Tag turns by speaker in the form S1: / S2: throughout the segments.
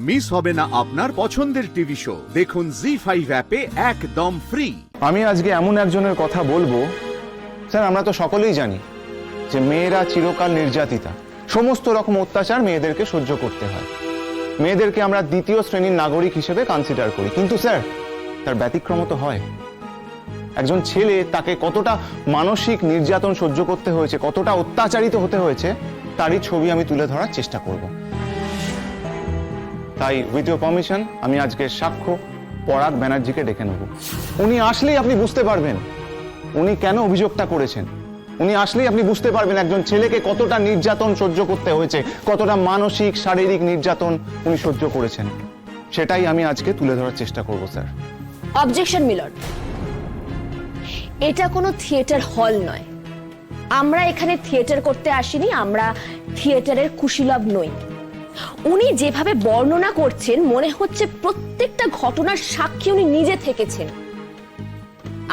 S1: Miss হবে না আপনার পছন্দের টিভি শো। দেখুন জি5 অ্যাপে একদম ফ্রি।
S2: আমি আজকে এমন একজনের কথা বলবো, স্যার আমরা তো সকলেই জানি যে মেয়েরা চিরকাল নির্যাতিতা, সমস্ত রকম অত্যাচার মেয়েদেরকে সহ্য করতে হয়, মেয়েদেরকে আমরা দ্বিতীয় শ্রেণীর নাগরিক হিসেবে কনসিডার করি। কিন্তু স্যার তার ব্যতিক্রম তো হয়। একজন ছেলে, তাকে কতটা মানসিক নির্যাতন সহ্য করতে হয়েছে, কতটা অত্যাচারিত হতে হয়েছে, তারই ছবি আমি তুলে ধরার চেষ্টা করব। তাই উইথ ইউর পারমিশন আমি আজকে সাক্ষ্য পরাগ ব্যানার্জিকে ডেকে নেব। উনি আসলেই আপনি বুঝতে পারবেন উনি কেন অভিযোগটা করেছেন। উনি আসলেই আপনি বুঝতে পারবেন একজন ছেলেকে কতটা নির্যাতন সহ্য করতে হয়েছে, কতটা মানসিক শারীরিক নির্যাতন উনি সহ্য করেছেন। সেটাই আমি আজকে তুলে ধরার চেষ্টা করব স্যার।
S3: অবজেকশন মিলর্ড, এটা কোনো থিয়েটার হল নয়। আমরা এখানে থিয়েটার করতে আসিনি, আমরা থিয়েটারের কুশীলব নই। উনি যেভাবে বর্ণনা করছেন মনে হচ্ছে প্রত্যেকটা ঘটনার সাক্ষী উনি নিজে থেকেছেন।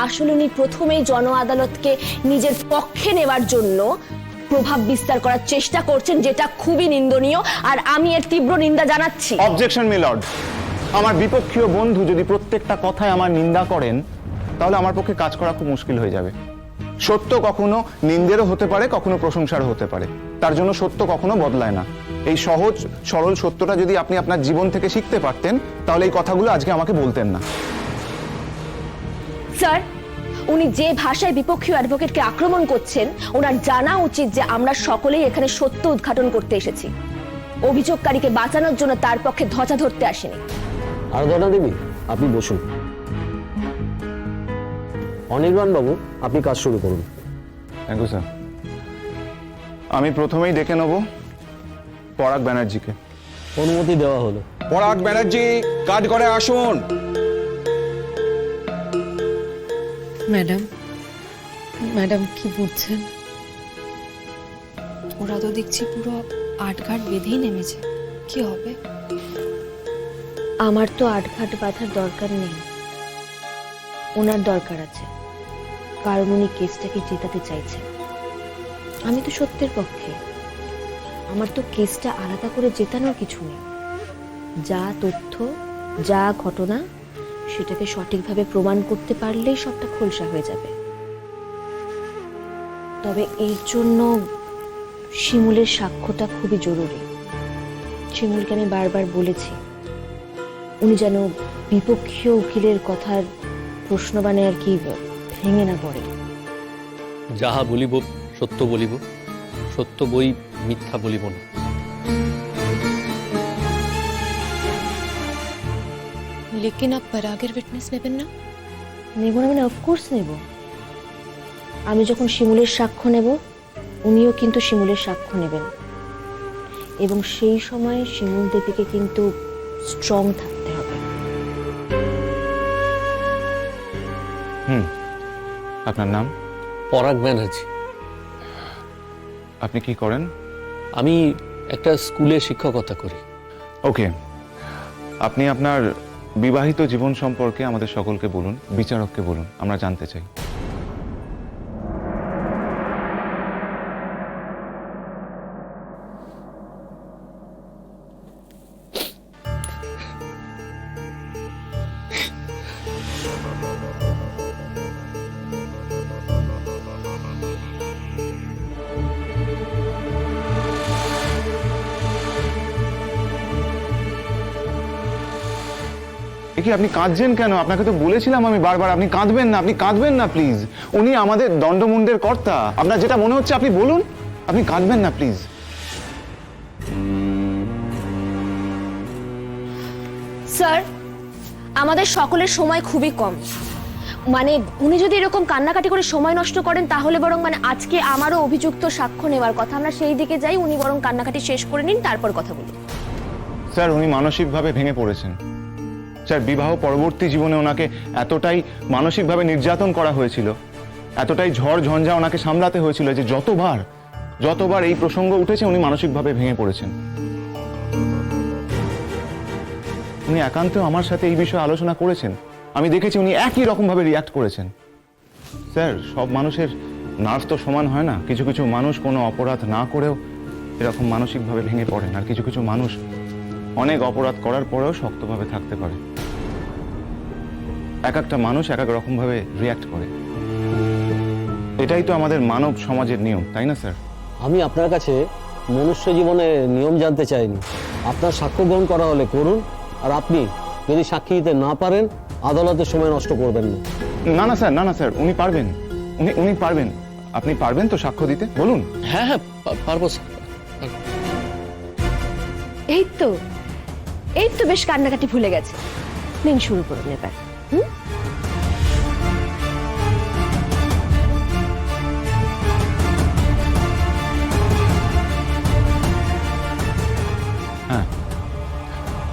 S3: আসলে উনি প্রথমেই জন আদালতকে নিজের পক্ষে নেওয়ার জন্য প্রভাব বিস্তার করার চেষ্টা করছেন, যেটা খুবই নিন্দনীয়, আর আমি এর তীব্র নিন্দা জানাচ্ছি।
S2: অবজেকশন মিলর্ড, আমার বিপক্ষীয় বন্ধু যদি প্রত্যেকটা কথায় আমার নিন্দা করেন তাহলে আমার পক্ষে কাজ করা খুব মুশকিল হয়ে যাবে। সত্য কখনো নিন্দেরও হতে পারে, কখনো প্রশংসারও হতে পারে, তার জন্য সত্য কখনো বদলায় না। এই সহজ সরল সত্যটা যদি আপনি আপনার জীবন থেকে শিখতে পারতেন তাহলে এই কথাগুলো আজকে আমাকে বলতেন না।
S3: স্যার, উনি যে ভাষায় বিপক্ষীয় অ্যাডভোকেটকে আক্রমণ করছেন, ওনার জানা উচিত যে আমরা সকলেই এখানে সত্য উদ্ঘাটন করতে এসেছি, অভিযোগকারীকে বাঁচানোর জন্য তার পক্ষে ধ্বজা ধরতে আসেনি।
S4: আরাধনা দেবী, আপনি বসুন। অনির্বাণ বাবু, আপনি কাজ শুরু করুন।
S2: Thank you sir. আমি প্রথমেই ডেকে নেব পরাগ ব্যানার্জিকে।
S4: অনুমতি দেওয়া হলো।
S5: পরাগ ব্যানার্জি, কাজ করে আসুন।
S6: ম্যাডাম, ম্যাডাম কি বুঝছেন?
S7: ওরা তো দেখছি পুরো আটঘাট বেঁধেই নেমেছে, কি হবে?
S3: আমার তো আটঘাট বাঁধার দরকার নেই, ওনার দরকার আছে, কারণ উনি কেসটাকে জেতাতে চাইছেন। আমি তো সত্যের পক্ষে, আমার তো কেসটা আলাদা করে জেতানোর কিছু নেই। যা তথ্য, যা ঘটনা, সেটাকে সঠিকভাবে প্রমাণ করতে পারলেই সবটা খোলসা হয়ে যাবে। তবে এর জন্য শিমুলের সাক্ষ্যটা খুবই জরুরি। শিমুলকে আমি বারবার বলেছি উনি যেন বিপক্ষীয় উকিলের কথার প্রশ্নবাণে আর কি ভেঙে না পড়ে।
S4: যাহা বলিব সত্য বলিব, সত্য বই মিথ্যা বলিব না।
S7: लेकिन आप परागের উইটনেস নেবেন না?
S3: নেব না মানে অফকোর্স নেব। আমি যখন শিমুলের সাক্ষ্য নেব, উনিও কিন্তু শিমুলের সাক্ষ্য নেবেন, এবং সেই সময় শিমুল দেবীকে কিন্তু স্ট্রং থাকতে হবে।
S2: আপনার নাম?
S4: পরাগ ব্যানার্জি।
S2: আপনি কি করেন?
S4: আমি একটা স্কুলে শিক্ষকতা করি।
S2: ওকে, আপনি আপনার বিবাহিত জীবন সম্পর্কে আমাদের সকলকে বলুন, বিচারককে বলুন, আমরা জানতে চাই। কি আপনি কাঁদছেন কেন? আপনাকে তো বলেছিলাম আমি বারবার আপনি কাঁদবেন না, আপনি কাঁদবেন না প্লিজ। উনি আমাদের দণ্ডমুণ্ডের কর্তা। আপনার যেটা মনে হচ্ছে আপনি বলুন, আপনি কাঁদবেন না প্লিজ।
S3: স্যার, আমাদের সকলের সময় খুবই কম। মানে উনি যদি এরকম কান্নাকাটি করে সময় নষ্ট করেন তাহলে বরং মানে আজকে আমারও অভিযুক্ত সাক্ষ্য নেওয়ার কথা, আমরা সেই দিকে যাই। উনি বরং কান্নাকাটি শেষ করে নিন, তারপর কথা বলি।
S2: স্যার উনি মানসিকভাবে ভেঙে পড়েছেন। স্যার বিবাহ পরবর্তী জীবনে ওনাকে এতটাই মানসিকভাবে নির্যাতন করা হয়েছিল, এতটাই ঝড় ঝঞ্ঝা ওনাকে সামলাতে হয়েছিল যে যতবার এই প্রসঙ্গ উঠেছে উনি মানসিকভাবে ভেঙে পড়েছেন। উনি একান্তও আমার সাথে এই বিষয়ে আলোচনা করেছেন, আমি দেখেছি উনি একই রকম ভাবে রিয়াক্ট করেছেন। স্যার সব মানুষের নার্ভ তো সমান হয় না, কিছু কিছু মানুষ কোনো অপরাধ না করেও এরকম মানসিকভাবে ভেঙে পড়েন, আর কিছু কিছু মানুষ অনেক অপরাধ করার পরেও শক্তভাবে থাকতে পারে। এক একটা মানুষ এক এক রকম ভাবে রিয়াক্ট করে। এটাই তো আমাদের মানব সমাজের নিয়ম, তাই না স্যার?
S4: আমি আপনার কাছে মনুষ্য জীবনে নিয়ম জানতে চাইনি। আপনার সাক্ষ্য গ্রহণ করা হলে করুন, আর আপনি যদি সাক্ষী দিতে না পারেন আদালতে সময় নষ্ট করবেন না।
S2: না না স্যার, না না স্যার, উনি পারবেন, উনি পারবেন। আপনি পারবেন তো সাক্ষ্য দিতে? বলুন।
S4: হ্যাঁ হ্যাঁ, পারবো স্যার।
S3: এই তো বেশ কান্নাকাটি ভুলে গেছে। নিন শুরু করুন এবার।
S2: হ্যাঁ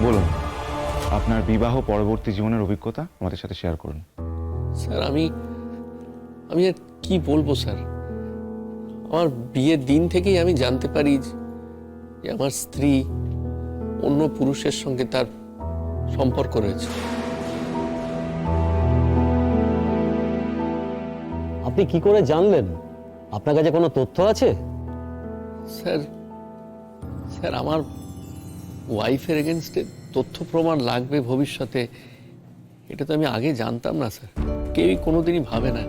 S2: বলুন, আপনার বিবাহ পরবর্তী জীবনের অভিজ্ঞতা আমাদের সাথে শেয়ার করুন।
S4: স্যার আমি আর কি বলবো স্যার। আমার বিয়ের দিন থেকেই আমি জানতে পারি যে আমার স্ত্রী অন্য পুরুষের সঙ্গে তার সম্পর্ক রয়েছে।
S8: আপনি কি করে জানলেন? আপনার কাছে কোনো তথ্য আছে?
S4: স্যার আমার ওয়াইফের এগেনস্টে তথ্য প্রমাণ লাগবে ভবিষ্যতে, এটা তো আমি আগে জানতাম না স্যার। কেউই কোনোদিনই ভাবে না।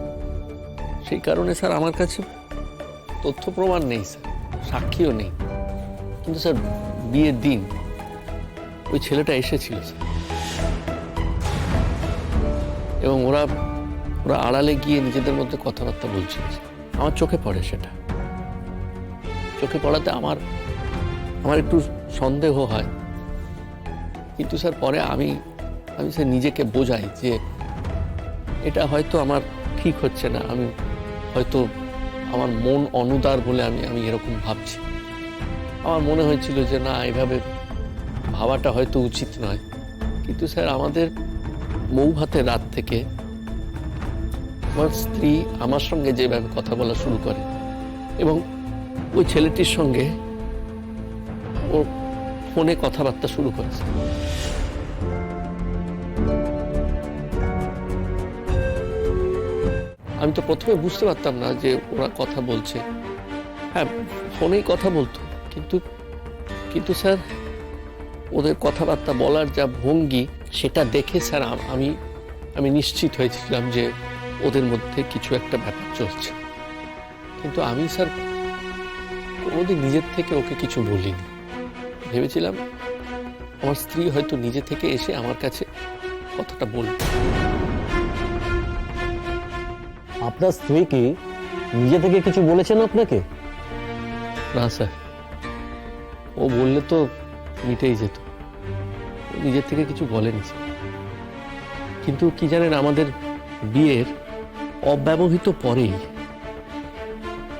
S4: সেই কারণে স্যার আমার কাছে তথ্য প্রমাণ নেই স্যার, সাক্ষীও নেই। কিন্তু স্যার বিয়ের দিন ওই ছেলেটা এসেছিল স্যার, এবং ওরা আড়ালে গিয়ে নিজেদের মধ্যে কথাবার্তা বলছিল। আমার চোখে পড়ে, সেটা চোখে পড়াতে আমার একটু সন্দেহ হয়। কিন্তু স্যার পরে আমি স্যার নিজেকে বোঝাই যে এটা হয়তো আমার ঠিক হচ্ছে না, আমি হয়তো আমার মন অনুদার বলে আমি এরকম ভাবছি। আমার মনে হয়েছিল যে না, এভাবে ভাবাটা হয়তো উচিত নয়। কিন্তু স্যার আমাদের মৌভাতের রাত থেকে আমার স্ত্রী আমার সঙ্গে যেভাবে কথা বলা শুরু করে এবং ওই ছেলেটির সঙ্গে ও ফোনে কথাবার্তা শুরু করেছে। আমি তো প্রথমে বুঝতে পারতাম না যে ওরা কথা বলছে। হ্যাঁ, ফোনেই কথা বলতো, কিন্তু স্যার ওদের কথাবার্তা বলার যা ভঙ্গি, সেটা দেখে স্যার আমি নিশ্চিত হয়েছিলাম যে ওদের মধ্যে কিছু একটা ব্যাপার চলছে। কিন্তু আমি স্যার কোনোদিন নিজের থেকে ওকে কিছু বলিনি। ভেবেছিলাম আমার স্ত্রী হয়তো নিজে থেকে এসে আমার কাছে কথাটা বলবে।
S8: আপনার স্ত্রী কি নিজে থেকে কিছু বলেছেন আপনাকে?
S4: না স্যার, ও বললে তো মিটেই যেত। ও নিজের থেকে কিছু বলেনি স্যার। কিন্তু কি জানেন, আমাদের বিয়ের অব্যবহিত পরেই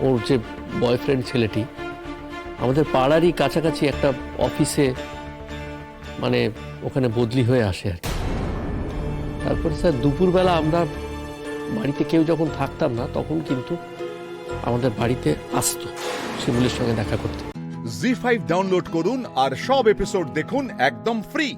S4: ওর যে বয়ফ্রেন্ড ছেলেটি আমাদের পাড়ারই কাছাকাছি একটা অফিসে, মানে ওখানে বদলি হয়ে আসে আর কি। তারপরে স্যার দুপুরবেলা আমরা বাড়িতে কেউ যখন থাকতাম না, তখন কিন্তু আমাদের বাড়িতে আসতো শিমুলের সঙ্গে দেখা করতে।
S1: জি5 ডাউনলোড করুন আর সব এপিসোড দেখুন একদম ফ্রি।